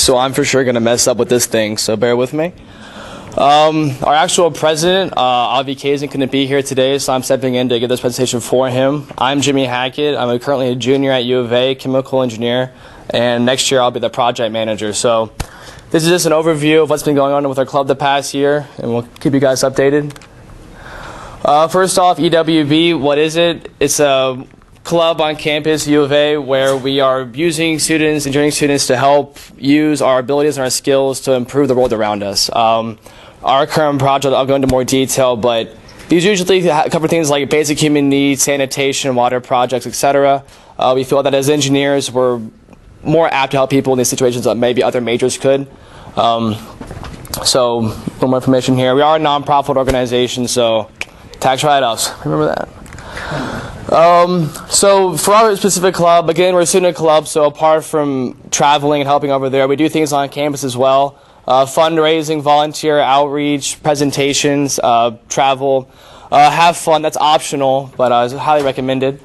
so I'm for sure going to mess up with this thing, so bear with me. Our actual president, Avi Kazin, couldn't be here today, so I'm stepping in to give this presentation for him. I'm Jimmy Hackett. I'm currently a junior at U of A, chemical engineer, and next year I'll be the project manager. So this is just an overview of what's been going on with our club the past year, and we'll keep you guys updated. First off, EWB, what is it? It's a club on campus, U of A, where we are using students, engineering students, to help use our abilities and our skills to improve the world around us. Our current project, I'll go into more detail, but these usually cover things like basic human needs, sanitation, water projects, etc. We feel that as engineers, we're more apt to help people in these situations that maybe other majors could. So, a little more information here. We are a non-profit organization, so tax write-offs, remember that. So for our specific club, again, we're a student club, so apart from traveling and helping over there, we do things on campus as well. Fundraising, volunteer outreach, presentations, travel, have fun. That's optional, but it's highly recommended.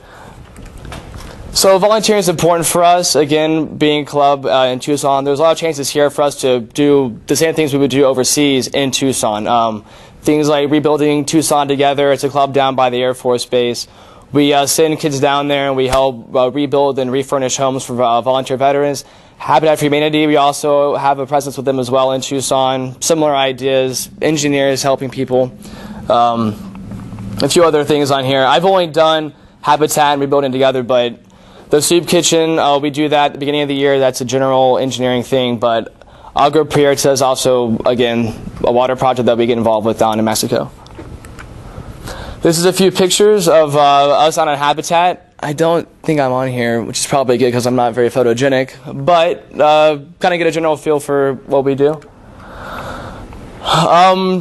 So volunteering is important for us. Again, being a club in Tucson, there's a lot of chances here for us to do the same things we would do overseas in Tucson. Things like rebuilding Tucson together. It's a club down by the Air Force Base. We send kids down there and we help rebuild and refurnish homes for volunteer veterans. Habitat for Humanity, we also have a presence with them as well in Tucson. Similar ideas, engineers helping people. A few other things on here. I've only done Habitat and rebuilding together, but the soup kitchen, we do that at the beginning of the year. That's a general engineering thing, but Agro Prieurta is also, again, a water project that we get involved with down in Mexico. This is a few pictures of us on a Habitat. I don't think I'm on here, which is probably good because I'm not very photogenic, but kind of get a general feel for what we do.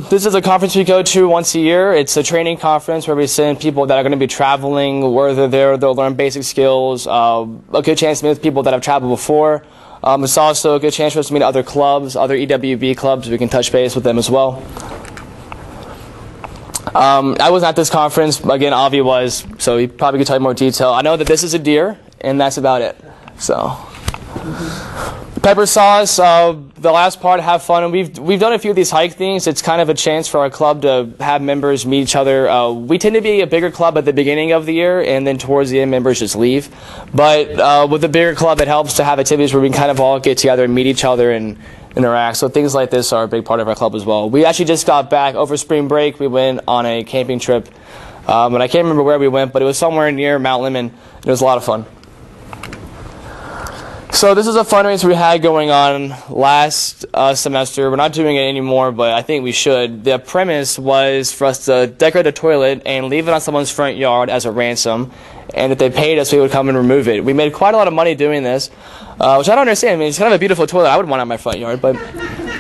This is a conference we go to once a year. It's a training conference where we send people that are going to be traveling, where they're there, they'll learn basic skills, a good chance to meet with people that have traveled before. It's also a good chance for us to meet other clubs, other EWB clubs. We can touch base with them as well. I wasn't at this conference. Again, Avi was, so he probably could tell you more detail. I know that this is a deer, and that's about it. So, pepper sauce. The last part, have fun. And we've done a few of these hike things. It's kind of a chance for our club to have members meet each other. We tend to be a bigger club at the beginning of the year, and then towards the end, members just leave. But with a bigger club, it helps to have activities where we can kind of all get together and meet each other and interact. So things like this are a big part of our club as well. We actually just got back over spring break. We went on a camping trip, and I can't remember where we went, but it was somewhere near Mount Lemmon. It was a lot of fun. So this is a fundraiser we had going on last semester. We're not doing it anymore, but I think we should. The premise was for us to decorate a toilet and leave it on someone's front yard as a ransom, and if they paid us, we would come and remove it. We made quite a lot of money doing this, which I don't understand. I mean, it's kind of a beautiful toilet I would want on my front yard, but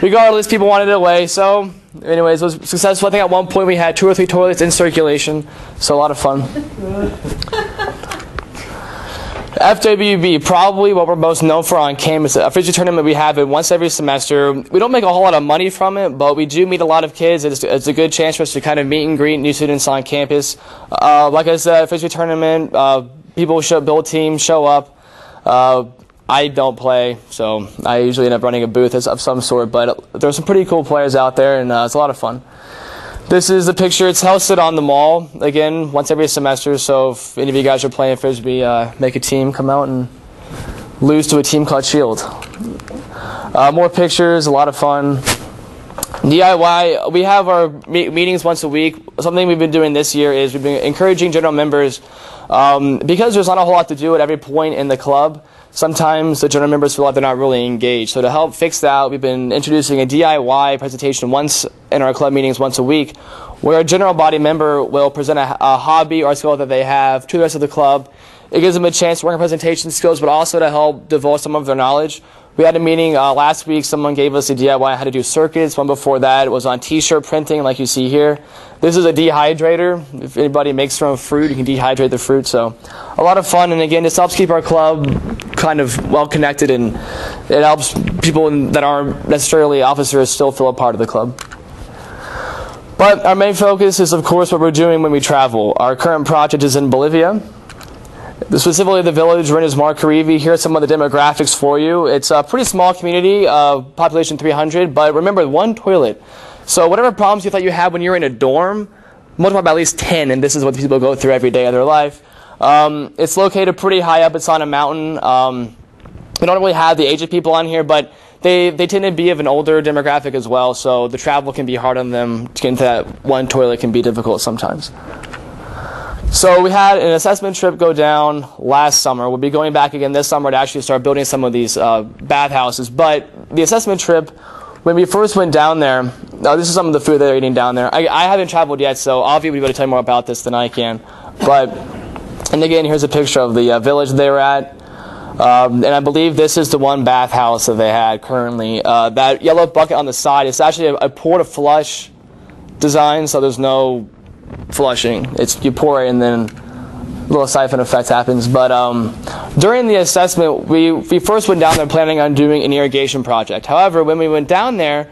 regardless, people wanted it away. So anyways, it was successful. I think at one point we had 2 or 3 toilets in circulation, so a lot of fun. FWB, probably what we're most known for on campus. A frisbee tournament, we have it once every semester. We don't make a whole lot of money from it, but we do meet a lot of kids. It's a good chance for us to kind of meet and greet new students on campus. Like I said, frisbee tournament, people build teams, show up. I don't play, so I usually end up running a booth of some sort, but there's some pretty cool players out there, and it's a lot of fun. This is the picture. It's hosted on the mall, again, once every semester, so if any of you guys are playing Frisbee, make a team, come out and lose to a team called Shield. More pictures, a lot of fun. DIY, we have our meetings once a week. Something we've been doing this year is we've been encouraging general members, because there's not a whole lot to do at every point in the club. Sometimes the general members feel like they're not really engaged. So to help fix that, we've been introducing a DIY presentation once in our club meetings once a week, where a general body member will present a hobby or skill that they have to the rest of the club. It gives them a chance to work on presentation skills, but also to help divulge some of their knowledge. We had a meeting last week. Someone gave us a DIY on how to do circuits. One before that was on T-shirt printing, like you see here. This is a dehydrator. If anybody makes their own fruit, you can dehydrate the fruit. So a lot of fun. And again, this helps keep our club kind of well connected, and it helps people that aren't necessarily officers still feel a part of the club. But our main focus is, of course, what we're doing when we travel. Our current project is in Bolivia. Specifically, the village we're in is Markarivi. Here are some of the demographics for you. It's a pretty small community, population 300, but remember, one toilet. So whatever problems you thought you had when you were in a dorm, multiply by at least 10, and this is what people go through every day of their life. It's located pretty high up. It's on a mountain. We don't really have the aged people on here, but they tend to be of an older demographic as well, so the travel can be hard on them. To get into that one toilet can be difficult sometimes. So we had an assessment trip go down last summer. We'll be going back again this summer to actually start building some of these bathhouses. But the assessment trip, when we first went down there, this is some of the food they're eating down there. I haven't traveled yet, so Avi will be able to tell you more about this than I can. And again, here's a picture of the village they were at. And I believe this is the one bathhouse that they had currently. That yellow bucket on the side, it's actually a pour to flush design, so there's no flushing. It's you pour it and then a little siphon effect happens. But during the assessment, we first went down there planning on doing an irrigation project. However, when we went down there,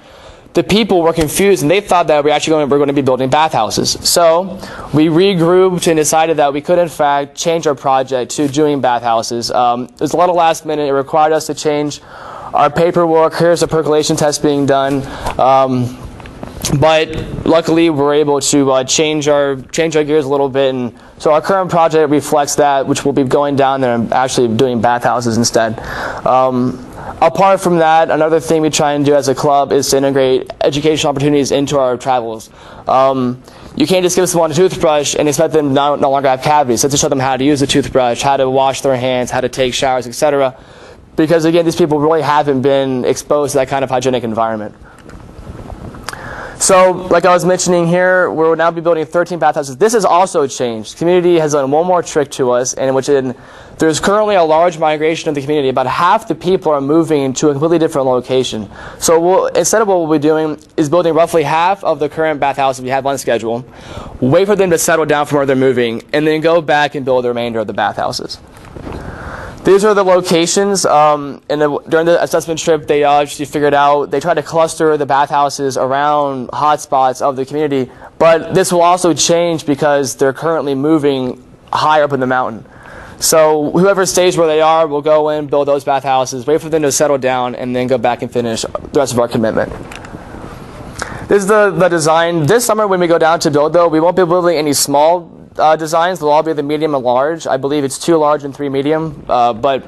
the people were confused and they thought that we're going to be building bathhouses. So we regrouped and decided that we could in fact change our project to doing bathhouses. There's a lot of last minute. It required us to change our paperwork. Here's a percolation test being done. But luckily, we're able to change our gears a little bit, and so our current project reflects that, which will be going down there and actually doing bathhouses instead. Apart from that, another thing we try and do as a club is to integrate educational opportunities into our travels. You can't just give someone a toothbrush and expect them no longer have cavities. You have to show them how to use a toothbrush, how to wash their hands, how to take showers, etc. Because again, these people really haven't been exposed to that kind of hygienic environment. So, like I was mentioning here, we'll now be building 13 bathhouses. This has also changed. The community has done one more trick to us, and there's currently a large migration of the community. About half the people are moving to a completely different location. So instead of what we'll be doing is building roughly half of the current bathhouses we have on schedule, wait for them to settle down from where they're moving, and then go back and build the remainder of the bathhouses. These are the locations. During the assessment trip, they actually figured out, they tried to cluster the bathhouses around hotspots of the community, but this will also change because they're currently moving higher up in the mountain. So whoever stays where they are will go in, build those bathhouses, wait for them to settle down, and then go back and finish the rest of our commitment. This is the design. This summer when we go down to build, though, we won't be building any small designs. They'll all be the medium and large. I believe it's 2 large and 3 medium. But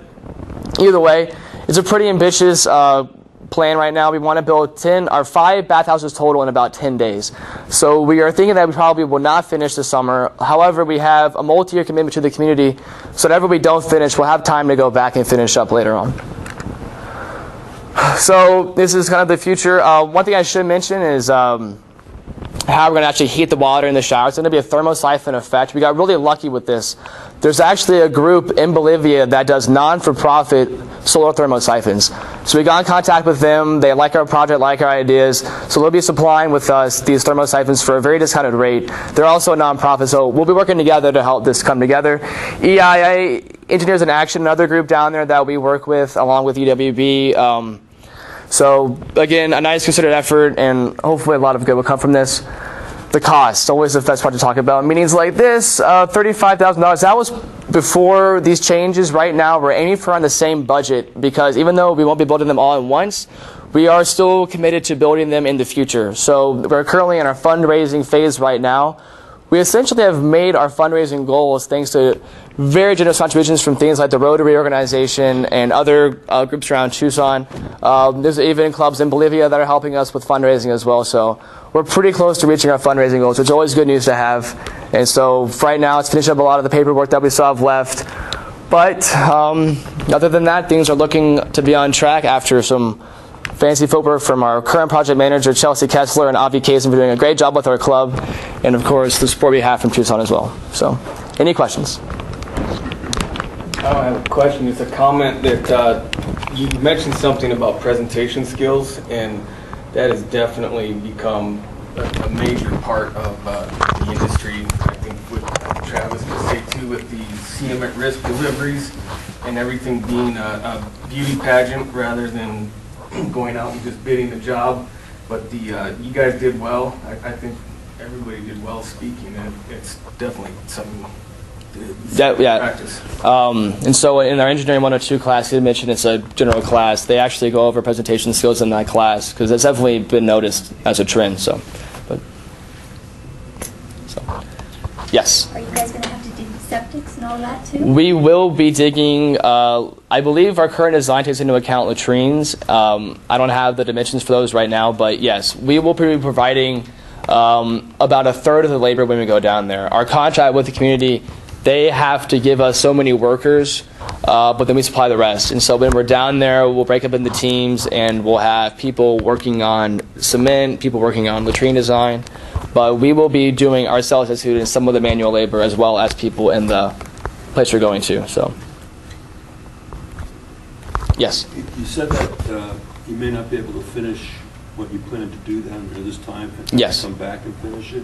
either way, it's a pretty ambitious plan right now. We want to build 5 bathhouses total in about 10 days. So we are thinking that we probably will not finish this summer. However, we have a multi-year commitment to the community, so whatever we don't finish, we'll have time to go back and finish up later on. So this is kind of the future. One thing I should mention is how we're going to actually heat the water in the shower. It's going to be a thermosiphon effect. We got really lucky with this. There's actually a group in Bolivia that does non-for-profit solar thermosiphons. So we got in contact with them. They like our project, like our ideas. So they'll be supplying with us these thermosiphons for a very discounted rate. They're also a non-profit, so we'll be working together to help this come together. EIA, Engineers in Action, another group down there that we work with along with EWB. So again, a nice considered effort, and hopefully a lot of good will come from this. The cost, always the best part to talk about. Meetings like this, $35,000. That was before these changes. Right now, we're aiming for on the same budget because even though we won't be building them all at once, we are still committed to building them in the future. So we're currently in our fundraising phase right now. We essentially have made our fundraising goals thanks to very generous contributions from things like the Rotary organization and other groups around Tucson. There's even clubs in Bolivia that are helping us with fundraising as well. So we're pretty close to reaching our fundraising goals, which is always good news to have. And so right now, it's finishing up a lot of the paperwork that we still have left. But other than that, things are looking to be on track after some fancy footwork from our current project manager, Chelsea Kessler, and Avi Kaysen for doing a great job with our club, and of course, the support we have from Tucson as well. So, any questions? I have a question. It's a comment that you mentioned something about presentation skills, and that has definitely become a major part of the industry. I think what Travis could say too, with the CM at risk deliveries and everything being a beauty pageant rather than going out and just bidding the job. But you guys did well. I think everybody did well speaking, and it's definitely something Yeah. practice. And so in our engineering 102 class, you mentioned it's a general class. They actually go over presentation skills in that class because it's definitely been noticed as a trend. So, yes. Are you guys going to have to dig septics and all that too? We will be digging. I believe our current design takes into account latrines. I don't have the dimensions for those right now, but yes, we will be providing about a third of the labor when we go down there. Our contract with the community, they have to give us so many workers, but then we supply the rest. And so when we're down there, we'll break up into teams, and we'll have people working on cement, people working on latrine design. But we will be doing ourselves as students some of the manual labor as well as people in the place we're going to. So, yes. You said that you may not be able to finish what you plan to do down there this time. Yes. Come back and finish it.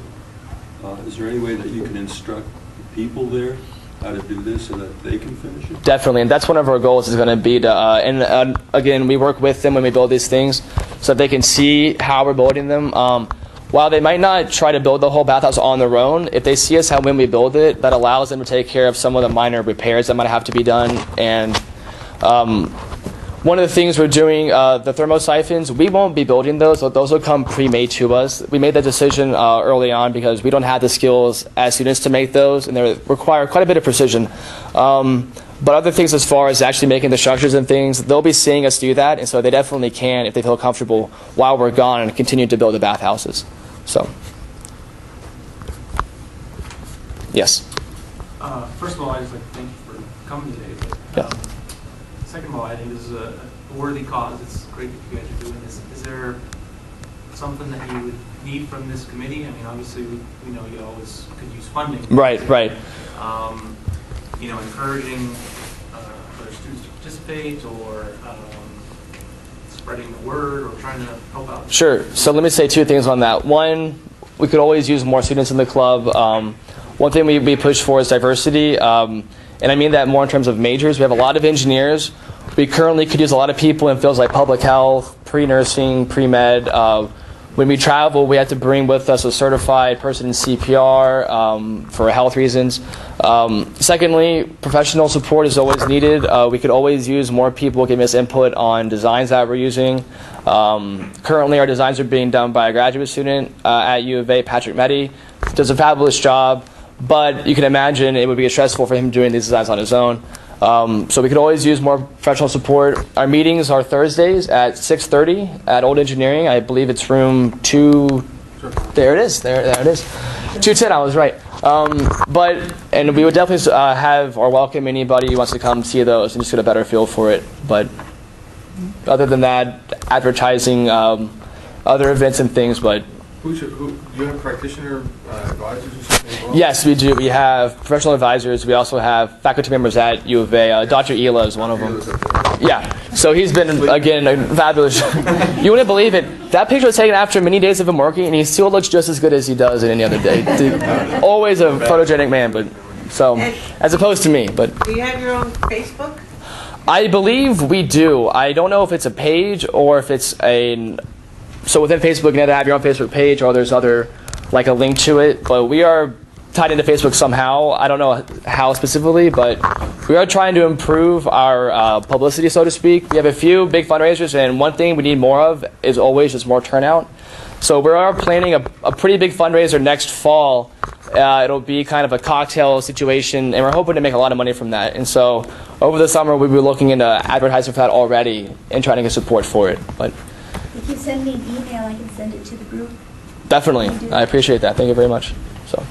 Is there any way that you can instruct the people there how to do this so that they can finish it? Definitely, and that's one of our goals is going to be to, again, we work with them when we build these things so that they can see how we're building them. While they might not try to build the whole bathhouse on their own, if they see us how when we build it, that allows them to take care of some of the minor repairs that might have to be done. And one of the things we're doing, the thermosiphons, we won't be building those. Those will come pre-made to us. We made that decision early on because we don't have the skills as students to make those, and they require quite a bit of precision. But other things as far as actually making the structures and things, they'll be seeing us do that, and so they definitely can, if they feel comfortable, while we're gone and continue to build the bathhouses. So, yes. First of all, I'd just like to thank you for coming today. But, second of all, I think this is a worthy cause. It's great that you guys are doing this. Is there something that you would need from this committee? I mean, obviously, we know you always could use funding. Right, right. You know, encouraging other students to participate, or spreading the word, or trying to help out. Sure. So let me say two things on that. One, we could always use more students in the club. One thing we push for is diversity, and I mean that more in terms of majors. We have a lot of engineers. We currently could use a lot of people in fields like public health, pre-nursing, pre-med. When we travel, we have to bring with us a certified person in CPR for health reasons. Secondly, professional support is always needed. We could always use more people giving us input on designs that we're using. Currently, our designs are being done by a graduate student at U of A, Patrick Meddy. Does a fabulous job, but you can imagine it would be stressful for him doing these designs on his own. So we could always use more professional support. Our meetings are Thursdays at 6:30 at Old Engineering. I believe it's room 2. There it is. There it is. 210. I was right. And we would definitely have or welcome anybody who wants to come see those and just get a better feel for it. But other than that, advertising, other events and things. But do you have practitioner advisors or something involved? yes, we do. We have professional advisors. We also have faculty members at U of A. Dr. Ela is one of them. Yeah. So he's been, again, a fabulous. You wouldn't believe it. That picture was taken after many days of him working, and he still looks just as good as he does any other day. Always a photogenic man, but so as opposed to me. But do you have your own Facebook? I believe we do. I don't know if it's a page or if it's a. So within Facebook, you have to have your own Facebook page, or there's other, like a link to it. But we are tied into Facebook somehow. I don't know how specifically, but we are trying to improve our publicity, so to speak. We have a few big fundraisers, and one thing we need more of is always just more turnout. So we are planning a pretty big fundraiser next fall. It'll be kind of a cocktail situation, and we're hoping to make a lot of money from that. And so over the summer, we'll be looking into advertising for that already and trying to get support for it. But if you send me an email, I can send it to the group. definitely. I appreciate that. Thank you very much. So,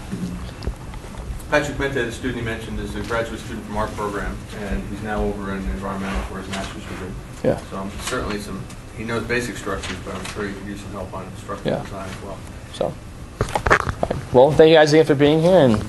Patrick Menta, the student you mentioned, is a graduate student from our program, and he's now over in environmental for his master's degree. yeah. So certainly he knows basic structures, but I'm sure he could use some help on structural Yeah. design as well. So, all right. Well, thank you guys again for being here, and